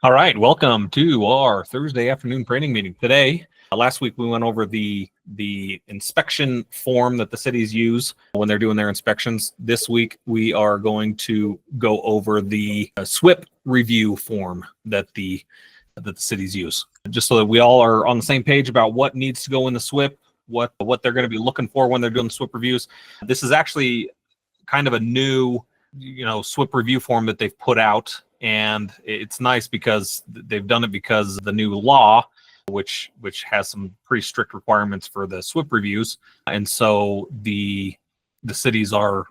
All right, welcome to our Thursday afternoon training meeting. Today, last week we went over the inspection form that the cities use when they're doing their inspections. This week we are going to go over the SWP review form that the cities use, just so that we all are on the same page about what needs to go in the SWP, what they're going to be looking for when they're doing the SWP reviews. This is actually kind of a new, SWP review form that they've put out. And it's nice because they've done it because the new law, which has some pretty strict requirements for the SWP reviews, and so the cities are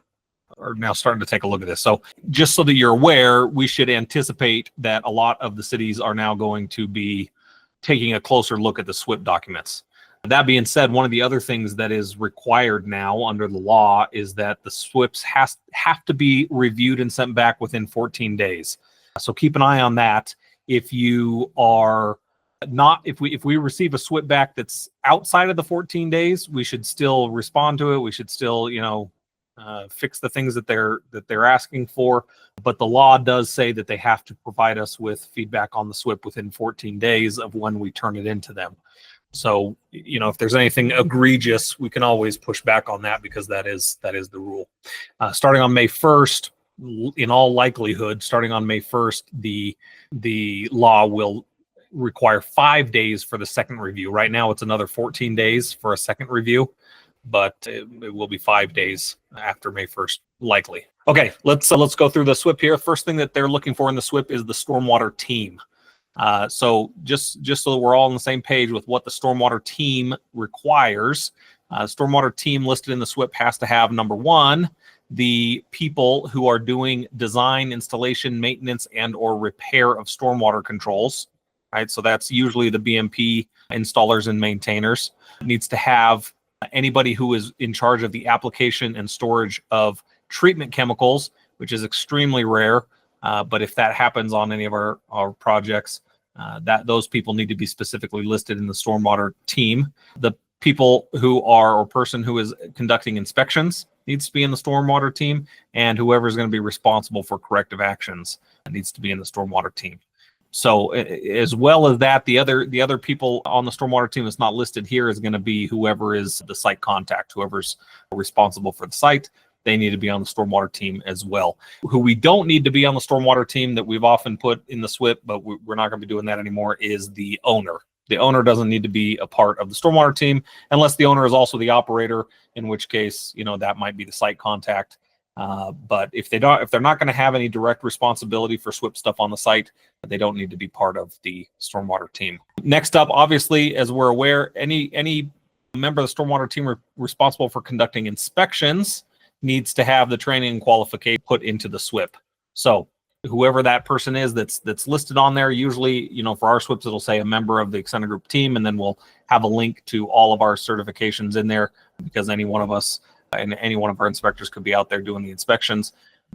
now starting to take a look at this. So just so that you're aware, we should anticipate that a lot of the cities are now going to be taking a closer look at the SWP documents. That being said, one of the other things that is required now under the law is that the SWPs have to be reviewed and sent back within 14 days. So keep an eye on that. If you are not, if we receive a SWP back that's outside of the 14 days, we should still respond to it. We should still, fix the things that they're asking for. But the law does say that they have to provide us with feedback on the SWP within 14 days of when we turn it into them. So, if there's anything egregious, we can always push back on that because that is the rule. Starting on May 1st, in all likelihood, starting on May 1st, the law will require 5 days for the second review. Right now, it's another 14 days for a second review, but it will be 5 days after May 1st, likely. Okay, let's go through the SWP here. First thing that they're looking for in the SWP is the stormwater team. So just so that we're all on the same page with what the stormwater team requires, stormwater team listed in the SWP has to have, number one, the people who are doing design, installation, maintenance, and or repair of stormwater controls, right? So that's usually the BMP installers and maintainers. It needs to have anybody who is in charge of the application and storage of treatment chemicals, which is extremely rare. But if that happens on any of our projects, those people need to be specifically listed in the stormwater team. The people who are, or person who is conducting inspections needs to be in the stormwater team, and whoever is going to be responsible for corrective actions needs to be in the stormwater team. So as well as that, the other people on the stormwater team that's not listed here is going to be whoever is the site contact, whoever's responsible for the site. They need to be on the stormwater team as well. Who we don't need to be on the stormwater team that we've often put in the SWP, but we're not going to be doing that anymore, is the owner. The owner doesn't need to be a part of the stormwater team unless the owner is also the operator, in which case, that might be the site contact. But if they're not going to have any direct responsibility for SWP stuff on the site, they don't need to be part of the stormwater team. Next up, obviously, as we're aware, any member of the stormwater team responsible for conducting inspections needs to have the training and qualification put into the SWP. So whoever that person is that's listed on there, usually, for our SWPs, it'll say a member of the extended group team, and then we'll have a link to all of our certifications in there, because any one of us and any one of our inspectors could be out there doing the inspections.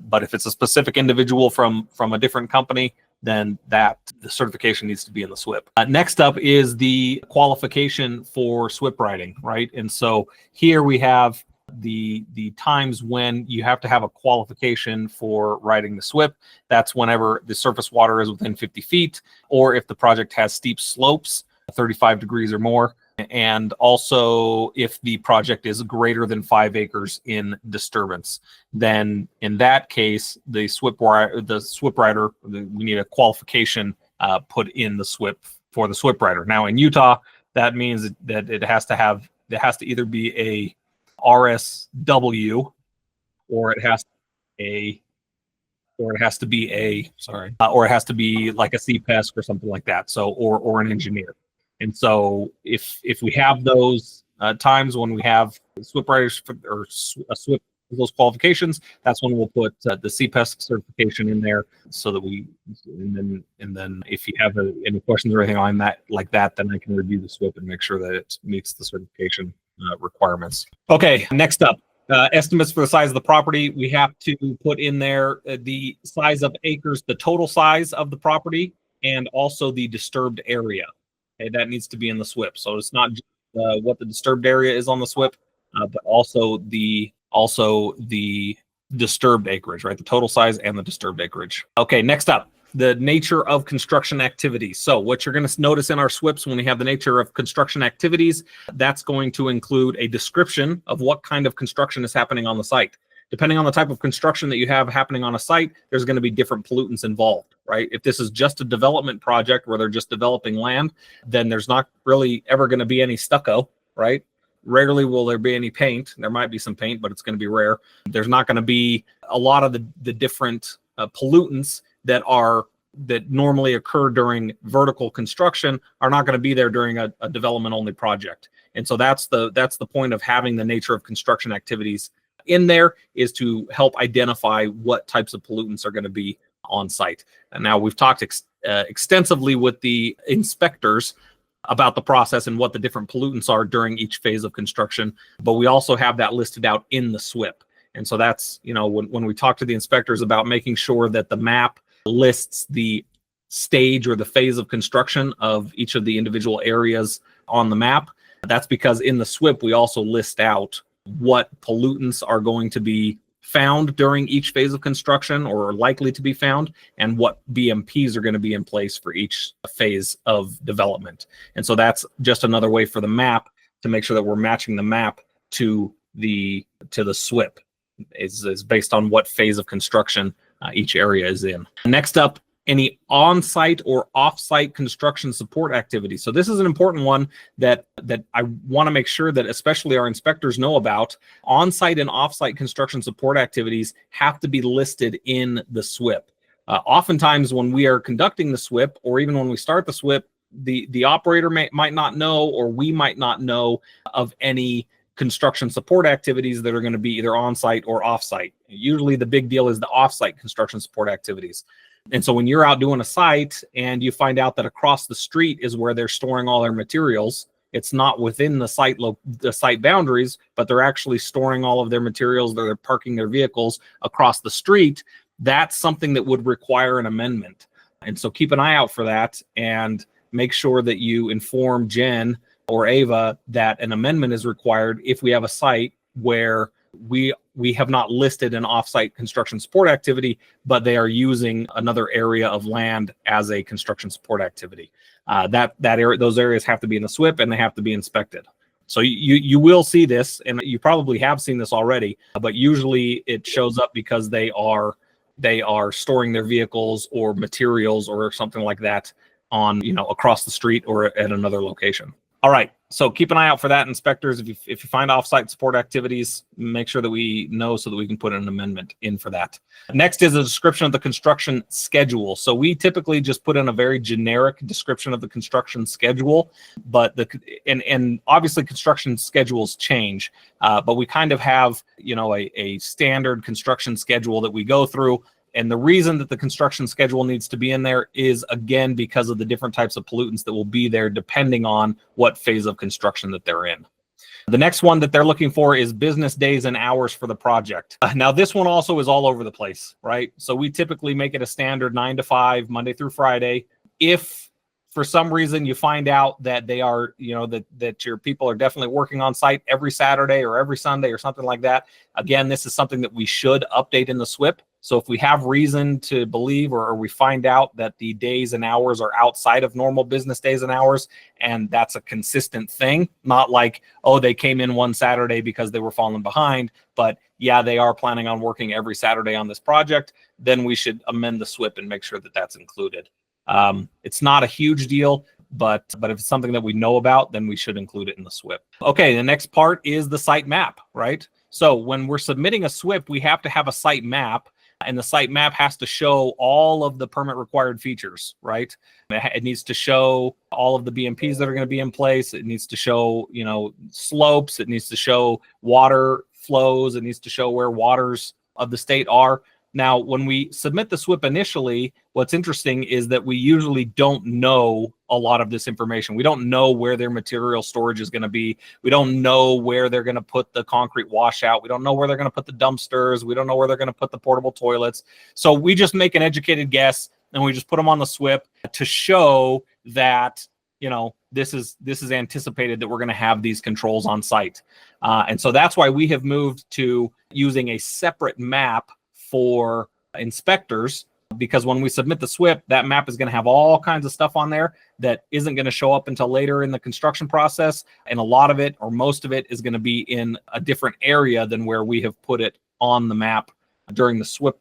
But if it's a specific individual from a different company, then the certification needs to be in the SWP. Next up is the qualification for SWP writing, right? And so here we have the times when you have to have a qualification for writing the SWP. That's whenever the surface water is within 50 feet, or if the project has steep slopes, 35 degrees or more, and also if the project is greater than 5 acres in disturbance. Then in that case, the SWP writer, we need a qualification put in the SWP for the SWP writer. Now in Utah, that means that it has to either be a RSW, or it has to be like a CPESC or something like that. So, or an engineer. And so if we have those times when we have SWP writers or a SWP, those qualifications, that's when we'll put the CPESC certification in there, so that and then if you have any questions or anything on that like that, then I can review the SWP and make sure that it meets the certification requirements. Okay, next up, estimates for the size of the property. We have to put in there the size of acres, the total size of the property, and also the disturbed area. Okay, that needs to be in the SWP. So it's not just what the disturbed area is on the SWP, but also the disturbed acreage, right? The total size and the disturbed acreage. Okay, next up, the nature of construction activities. So what you're going to notice in our SWPs when we have the nature of construction activities, that's going to include a description of what kind of construction is happening on the site. Depending on the type of construction that you have happening on a site, there's going to be different pollutants involved, right? If this is just a development project where they're just developing land, then there's not really ever going to be any stucco, right? Rarely will there be any paint. There might be some paint, but it's going to be rare. There's not going to be a lot of the different pollutants that normally occur during vertical construction are not going to be there during a development only project. And so that's the point of having the nature of construction activities in there, is to help identify what types of pollutants are going to be on site. And now we've talked extensively with the inspectors about the process and what the different pollutants are during each phase of construction, but we also have that listed out in the SWP. And so that's, when we talk to the inspectors about making sure that the map lists the stage or the phase of construction of each of the individual areas on the map, that's because in the SWP we also list out what pollutants are going to be found during each phase of construction or are likely to be found, and what BMPs are going to be in place for each phase of development. And so that's just another way for the map to make sure that we're matching the map to the SWP. Is based on what phase of construction each area is in. Next up, any on-site or off-site construction support activities. So this is an important one that I want to make sure that especially our inspectors know about. On-site and off-site construction support activities have to be listed in the SWP. Oftentimes when we are conducting the SWP, or even when we start the SWP, the operator might not know, or we might not know of any construction support activities that are going to be either on-site or off-site. Usually the big deal is the off-site construction support activities. And so when you're out doing a site and you find out that across the street is where they're storing all their materials, it's not within the site boundaries, but they're actually storing all of their materials, they're parking their vehicles across the street, that's something that would require an amendment. And so keep an eye out for that and make sure that you inform Jen or Ava that an amendment is required if we have a site where we have not listed an off-site construction support activity, but they are using another area of land as a construction support activity. Those areas have to be in the SWP and they have to be inspected. So you will see this, and you probably have seen this already, but usually it shows up because they are storing their vehicles or materials or something like that on, across the street or at another location. All right, so keep an eye out for that, inspectors. If you find off-site support activities, make sure that we know so that we can put an amendment in for that. Next is a description of the construction schedule. So we typically just put in a very generic description of the construction schedule, but and obviously construction schedules change, but we kind of have a standard construction schedule that we go through. And the reason that the construction schedule needs to be in there is, again, because of the different types of pollutants that will be there depending on what phase of construction that they're in. The next one that they're looking for is business days and hours for the project. Now, this one also is all over the place, right? So we typically make it a standard 9 to 5, Monday through Friday. If for some reason you find out that they are, that your people are definitely working on site every Saturday or every Sunday or something like that, again, this is something that we should update in the SWP. So if we have reason to believe or we find out that the days and hours are outside of normal business days and hours, and that's a consistent thing, not like, oh, they came in one Saturday because they were falling behind, but yeah, they are planning on working every Saturday on this project, then we should amend the SWP and make sure that that's included. It's not a huge deal, but if it's something that we know about, then we should include it in the SWP. Okay, the next part is the site map, right? So when we're submitting a SWP, we have to have a site map. And the site map has to show all of the permit required features, right? It needs to show all of the BMPs that are going to be in place. It needs to show, slopes. It needs to show water flows. It needs to show where waters of the state are. Now, when we submit the SWP initially, what's interesting is that we usually don't know a lot of this information. We don't know where their material storage is going to be. We don't know where they're going to put the concrete washout. We don't know where they're going to put the dumpsters. We don't know where they're going to put the portable toilets. So we just make an educated guess and we just put them on the SWP to show that, this is anticipated that we're going to have these controls on site. And so that's why we have moved to using a separate map for inspectors because when we submit the SWP, that map is going to have all kinds of stuff on there that isn't going to show up until later in the construction process. And a lot of it, or most of it, is going to be in a different area than where we have put it on the map during the SWP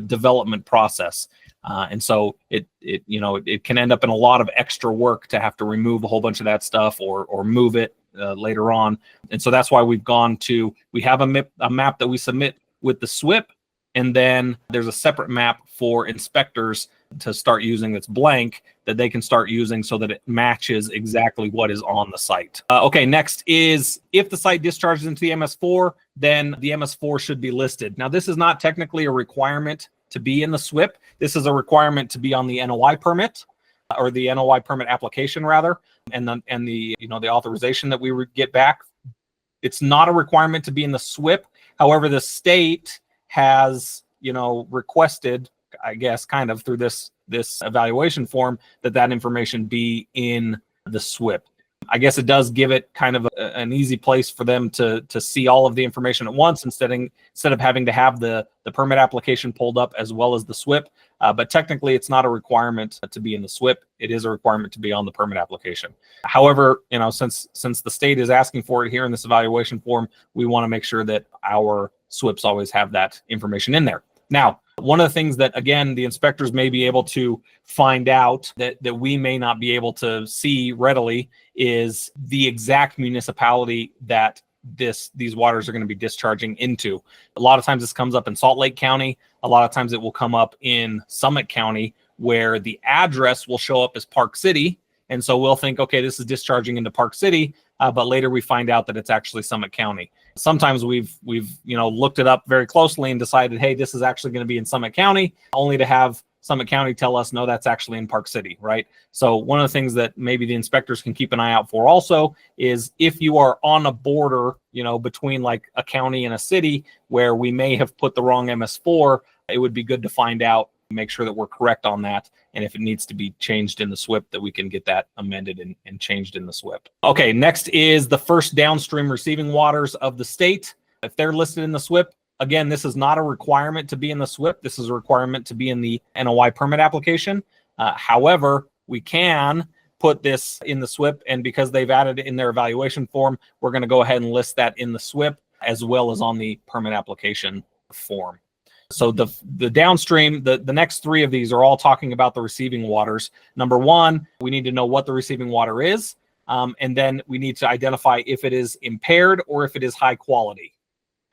development process. And so it can end up in a lot of extra work to have to remove a whole bunch of that stuff or move it later on. And so that's why we have a map that we submit with the SWP. And then there's a separate map for inspectors to start using that's blank that they can start using so that it matches exactly what is on the site. Okay, next is if the site discharges into the MS4, then the MS4 should be listed. Now, this is not technically a requirement to be in the SWP. This is a requirement to be on the NOI permit or the NOI permit application rather, and the authorization that we would get back. It's not a requirement to be in the SWP. However, the state has requested, I guess, kind of through this evaluation form, that information be in the SWP. I guess it does give it kind of an easy place for them to see all of the information at once instead of having to have the permit application pulled up as well as the SWP. But technically, it's not a requirement to be in the SWP. It is a requirement to be on the permit application. However, since the state is asking for it here in this evaluation form, we want to make sure that our SWPs always have that information in there. Now, one of the things that, again, the inspectors may be able to find out that we may not be able to see readily is the exact municipality that these waters are going to be discharging into. A lot of times this comes up in Salt Lake County. A lot of times it will come up in Summit County, where the address will show up as Park City. And so we'll think, okay, this is discharging into Park City, but later we find out that it's actually Summit County. Sometimes we've looked it up very closely and decided, hey, this is actually going to be in Summit County, only to have Summit County tell us, no, that's actually in Park City, right? So one of the things that maybe the inspectors can keep an eye out for also is if you are on a border, between like a county and a city where we may have put the wrong MS4, it would be good to find out, make sure that we're correct on that. And if it needs to be changed in the SWP, that we can get that amended and changed in the SWP. Okay, next is the first downstream receiving waters of the state. If they're listed in the SWP, again, this is not a requirement to be in the SWP. This is a requirement to be in the NOI permit application. However, we can put this in the SWP, and because they've added it in their evaluation form, we're going to go ahead and list that in the SWP as well as on the permit application form. So the downstream, the next three of these are all talking about the receiving waters. Number one, we need to know what the receiving water is, and then we need to identify if it is impaired or if it is high quality.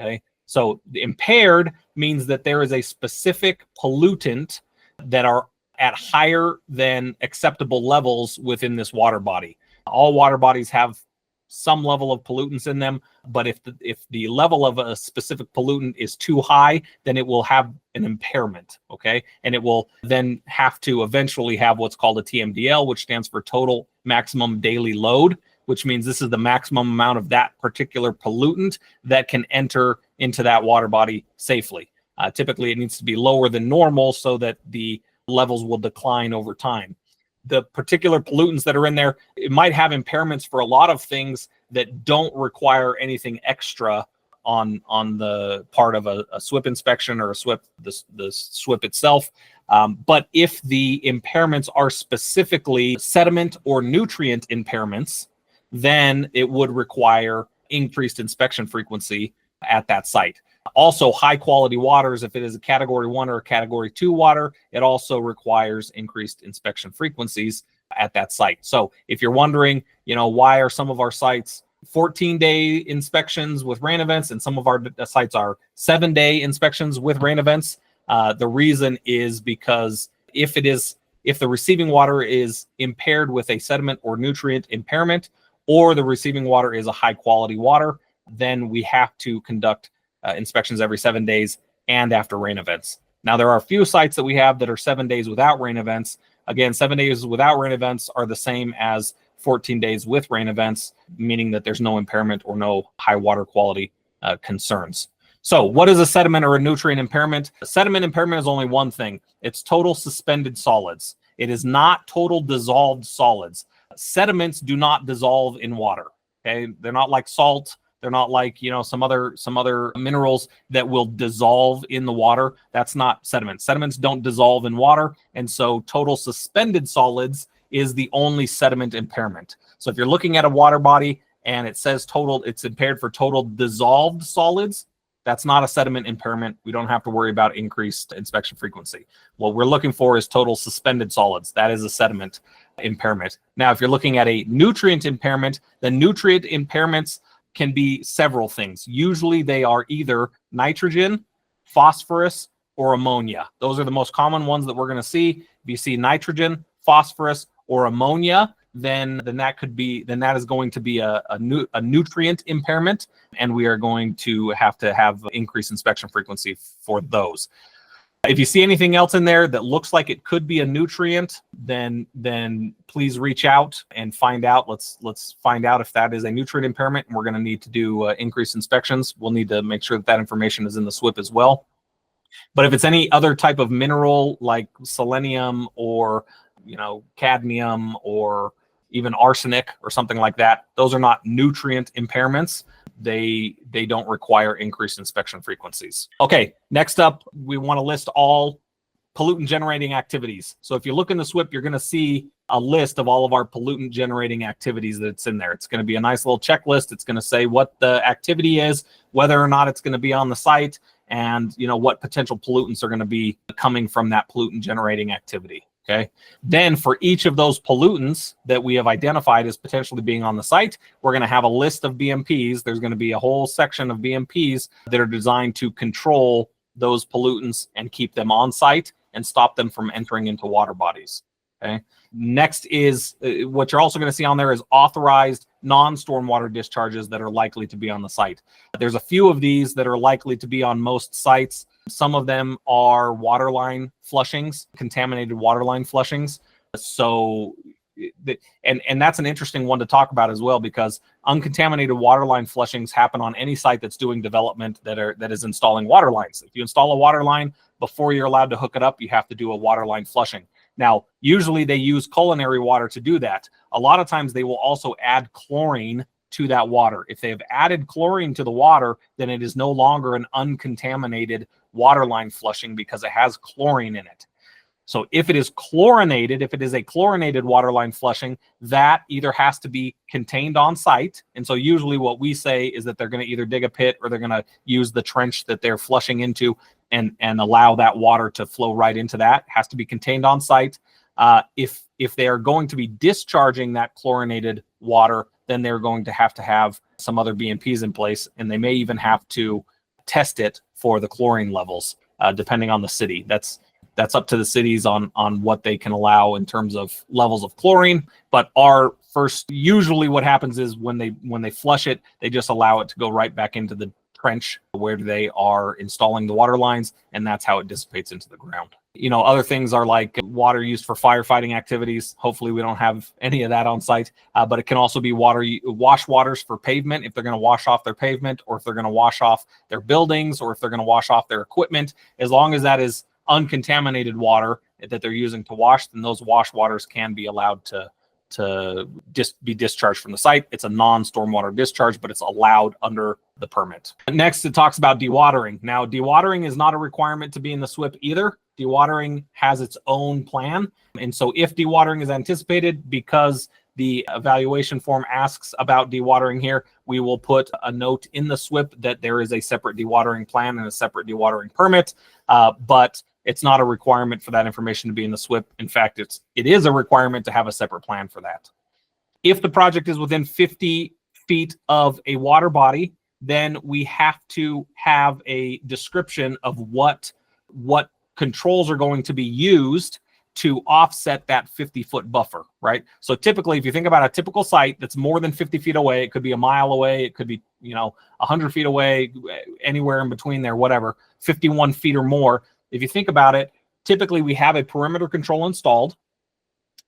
Okay, so the impaired means that there is a specific pollutant that are at higher than acceptable levels within this water body. All water bodies have some level of pollutants in them, but if the level of a specific pollutant is too high, then it will have an impairment, okay? And it will then have to eventually have what's called a TMDL, which stands for total maximum daily load, which means this is the maximum amount of that particular pollutant that can enter into that water body safely. Typically, it needs to be lower than normal so that the levels will decline over time. The particular pollutants that are in there, it might have impairments for a lot of things that don't require anything extra on the part of a SWP inspection or a SWP, the SWP itself. But if the impairments are specifically sediment or nutrient impairments, then it would require increased inspection frequency at that site. Also, high quality waters, if it is a category 1 or a category 2 water, it also requires increased inspection frequencies at that site. So if you're wondering, why are some of our sites 14-day inspections with rain events and some of our sites are 7-day inspections with rain events, the reason is because if the receiving water is impaired with a sediment or nutrient impairment, or the receiving water is a high quality water, then we have to conduct inspections every 7 days and after rain events. Now, there are a few sites that we have that are 7 days without rain events. Again, 7 days without rain events are the same as 14 days with rain events, meaning that there's no impairment or no high water quality concerns. So what is a sediment or a nutrient impairment? A sediment impairment is only one thing. It's total suspended solids. It is not total dissolved solids. Sediments do not dissolve in water. Okay, they're not like salt. They're not like, some other minerals that will dissolve in the water. That's not sediment. Sediments don't dissolve in water. And so total suspended solids is the only sediment impairment. So if you're looking at a water body and it says it's impaired for total dissolved solids, that's not a sediment impairment. We don't have to worry about increased inspection frequency. What we're looking for is total suspended solids. That is a sediment impairment. Now, if you're looking at a nutrient impairment, the nutrient impairments can be several things. Usually they are either nitrogen, phosphorus, or ammonia. Those are the most common ones that we're going to see. If you see nitrogen, phosphorus, or ammonia, then that is going to be a nutrient impairment, and we are going to have increased inspection frequency for those. If you see anything else in there that looks like it could be a nutrient, then please reach out and find out. Let's find out if that is a nutrient impairment, and we're going to need to do increased inspections. We'll need to make sure that information is in the SWPPP as well. But if it's any other type of mineral like selenium or cadmium or even arsenic or something like that, those are not nutrient impairments. They don't require increased inspection frequencies. Okay, next up, we want to list all pollutant generating activities. So if you look in the SWPPP, you're going to see a list of all of our pollutant generating activities that's in there. It's going to be a nice little checklist. It's going to say what the activity is, whether or not it's going to be on the site, and what potential pollutants are going to be coming from that pollutant generating activity. Okay. Then for each of those pollutants that we have identified as potentially being on the site, we're going to have a list of BMPs. There's going to be a whole section of BMPs that are designed to control those pollutants and keep them on site and stop them from entering into water bodies. Okay. Next is what you're also going to see on there is authorized non-stormwater discharges that are likely to be on the site. There's a few of these that are likely to be on most sites. Some of them are waterline flushings, contaminated waterline flushings. So, and that's an interesting one to talk about as well, because uncontaminated waterline flushings happen on any site that's doing development that is installing water lines. If you install a water line, before you're allowed to hook it up, you have to do a waterline flushing. Now, usually they use culinary water to do that. A lot of times they will also add chlorine to that water. If they have added chlorine to the water, then it is no longer an uncontaminated waterline flushing because it has chlorine in it. So if it is chlorinated, if it is a chlorinated waterline flushing, that either has to be contained on site. And so usually what we say is that they're going to either dig a pit or they're going to use the trench that they're flushing into and allow that water to flow right into that. It has to be contained on site. If they are going to be discharging that chlorinated water, then they're going to have some other BMPs in place, and they may even have to test it for the chlorine levels, depending on the city. That's up to the cities on what they can allow in terms of levels of chlorine. But usually what happens is when they flush it, they just allow it to go right back into the trench where they are installing the water lines, and that's how it dissipates into the ground. Other things are like water used for firefighting activities. Hopefully we don't have any of that on site, but it can also be wash waters for pavement if they're going to wash off their pavement, or if they're going to wash off their buildings, or if they're going to wash off their equipment. As long as that is uncontaminated water that they're using to wash, then those wash waters can be allowed to just be discharged from the site. It's a non-stormwater discharge, but it's allowed under the permit. Next, it talks about dewatering. Now, dewatering is not a requirement to be in the SWPPP either. Dewatering has its own plan. And so if dewatering is anticipated, because the evaluation form asks about dewatering here, we will put a note in the SWPPP that there is a separate dewatering plan and a separate dewatering permit, but it's not a requirement for that information to be in the SWPPP. In fact, it is a requirement to have a separate plan for that. If the project is within 50 feet of a water body, then we have to have a description of what controls are going to be used to offset that 50-foot buffer, right? So typically, if you think about a typical site that's more than 50 feet away, it could be a mile away, it could be 100 feet away, anywhere in between there, whatever, 51 feet or more. If you think about it, typically we have a perimeter control installed,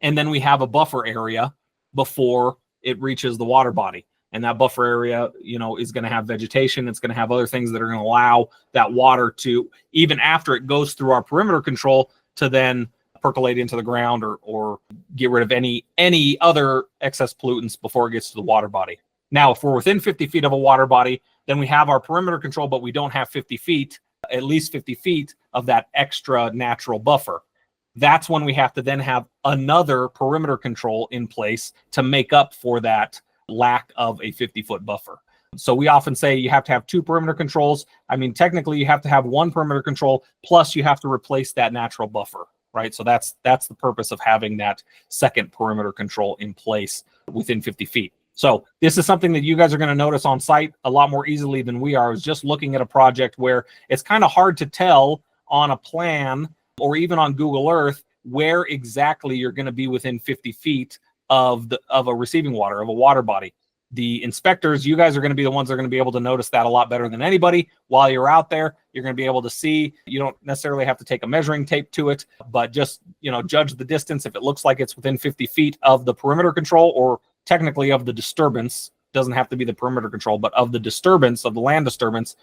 and then we have a buffer area before it reaches the water body. And that buffer area, is going to have vegetation. It's going to have other things that are going to allow that water to, even after it goes through our perimeter control, to then percolate into the ground or get rid of any other excess pollutants before it gets to the water body. Now, if we're within 50 feet of a water body, then we have our perimeter control, but we don't have 50 feet, at least 50 feet of that extra natural buffer. That's when we have to then have another perimeter control in place to make up for that lack of a 50-foot buffer. So we often say you have to have two perimeter controls. I mean, technically you have to have one perimeter control, plus you have to replace that natural buffer, right? So that's the purpose of having that second perimeter control in place within 50 feet. So this is something that you guys are going to notice on site a lot more easily than we are. I was just looking at a project where it's kind of hard to tell on a plan or even on Google Earth where exactly you're going to be within 50 feet of a receiving water, of a water body. The inspectors, you guys are going to be the ones that are going to be able to notice that a lot better than anybody. While you're out there, you're going to be able to see. You don't necessarily have to take a measuring tape to it, but just, judge the distance. If it looks like it's within 50 feet of the perimeter control, or technically of the disturbance, doesn't have to be the perimeter control, but of the disturbance, of the land disturbance,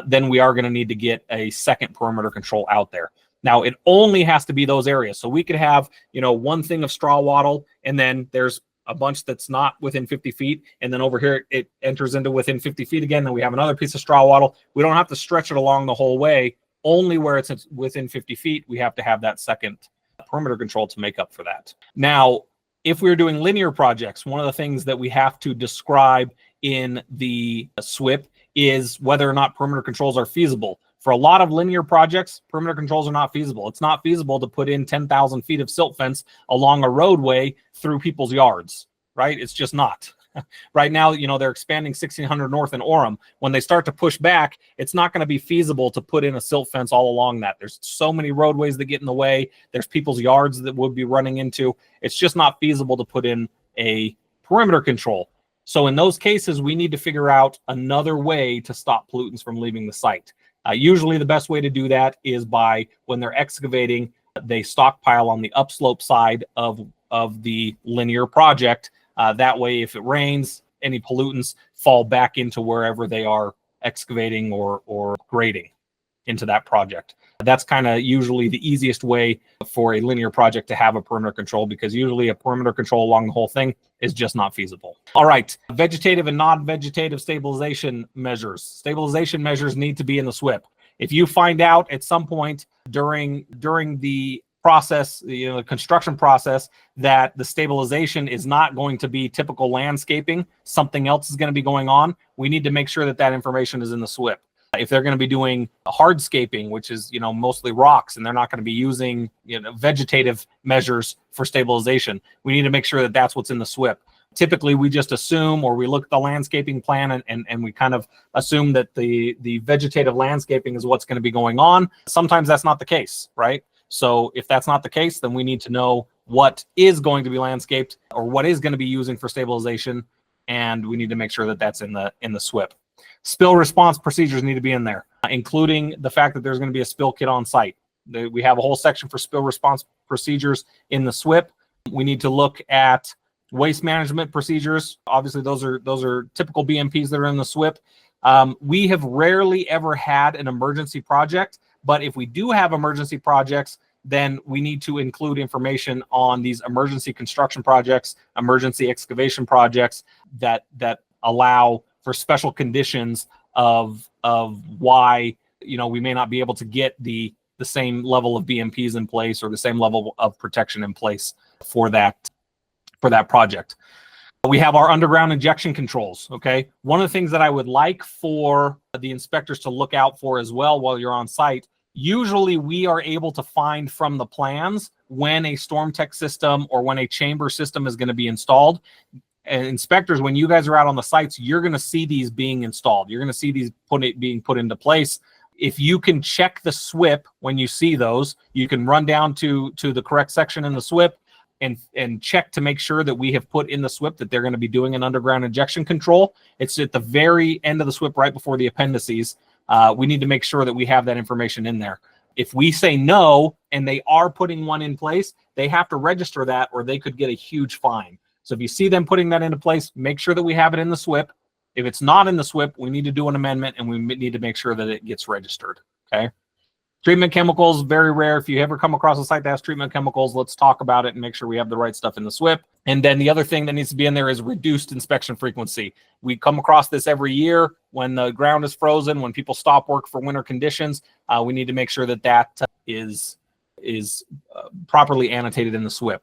then we are going to need to get a second perimeter control out there. Now, it only has to be those areas. So we could have, one thing of straw wattle, and then there's a bunch that's not within 50 feet. And then over here, it enters into within 50 feet again. Then we have another piece of straw wattle. We don't have to stretch it along the whole way. Only where it's within 50 feet, we have to have that second perimeter control to make up for that. Now, if we're doing linear projects, one of the things that we have to describe in the SWPPP is whether or not perimeter controls are feasible. For a lot of linear projects, perimeter controls are not feasible. It's not feasible to put in 10,000 feet of silt fence along a roadway through people's yards, right? It's just not. Right now, they're expanding 1600 North in Orem. When they start to push back, it's not going to be feasible to put in a silt fence all along that. There's so many roadways that get in the way. There's people's yards that would be running into. It's just not feasible to put in a perimeter control. So in those cases, we need to figure out another way to stop pollutants from leaving the site. Usually the best way to do that is by, when they're excavating, they stockpile on the upslope side of the linear project. That way, if it rains, any pollutants fall back into wherever they are excavating or grading into that project. That's kind of usually the easiest way for a linear project to have a perimeter control, because usually a perimeter control along the whole thing is just not feasible. All right, vegetative and non-vegetative stabilization measures. Stabilization measures need to be in the SWPPP. If you find out at some point during the process, the construction process, that the stabilization is not going to be typical landscaping, something else is going to be going on, we need to make sure that that information is in the SWPPP. If they're going to be doing hardscaping, which is, mostly rocks, and they're not going to be using, vegetative measures for stabilization, we need to make sure that that's what's in the SWPPP. Typically, we just assume, or we look at the landscaping plan and we kind of assume that the vegetative landscaping is what's going to be going on. Sometimes that's not the case, right? So if that's not the case, then we need to know what is going to be landscaped or what is going to be using for stabilization, and we need to make sure that that's in the SWPPP. Spill response procedures need to be in there, including the fact that there's going to be a spill kit on site. We have a whole section for spill response procedures in the SWPPP. We need to look at waste management procedures. Obviously, those are typical BMPs that are in the SWPPP. We have rarely ever had an emergency project, but if we do have emergency projects, then we need to include information on these emergency construction projects, emergency excavation projects that allow for special conditions of why we may not be able to get the same level of BMPs in place or the same level of protection in place for that project. We have our underground injection controls. Okay, one of the things that I would like for the inspectors to look out for as well while you're on site, usually we are able to find from the plans when a storm tech system or when a chamber system is going to be installed. And inspectors, when you guys are out on the sites, you're going to see these being installed. You're going to see these being put into place. If you can check the SWPPP when you see those, you can run down to the correct section in the SWPPP and check to make sure that we have put in the SWPPP that they're going to be doing an underground injection control. It's at the very end of the SWPPP, right before the appendices. We need to make sure that we have that information in there. If we say no and they are putting one in place, they have to register that or they could get a huge fine. So if you see them putting that into place, make sure that we have it in the SWPPP. If it's not in the SWPPP, we need to do an amendment and we need to make sure that it gets registered. Okay. Treatment chemicals, very rare. If you ever come across a site that has treatment chemicals, let's talk about it and make sure we have the right stuff in the SWP. And then the other thing that needs to be in there is reduced inspection frequency. We come across this every year when the ground is frozen, when people stop work for winter conditions. We need to make sure that that is properly annotated in the SWP.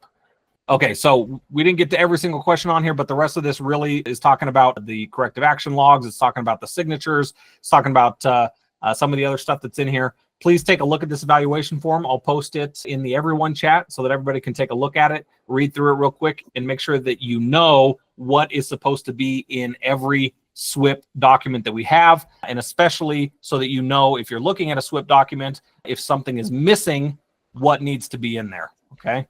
Okay, so we didn't get to every single question on here, but the rest of this really is talking about the corrective action logs. It's talking about the signatures. It's talking about some of the other stuff that's in here. Please take a look at this evaluation form. I'll post it in the everyone chat so that everybody can take a look at it, read through it real quick, and make sure that you know what is supposed to be in every SWP document that we have, and especially so that you know if you're looking at a SWP document, if something is missing, what needs to be in there, okay?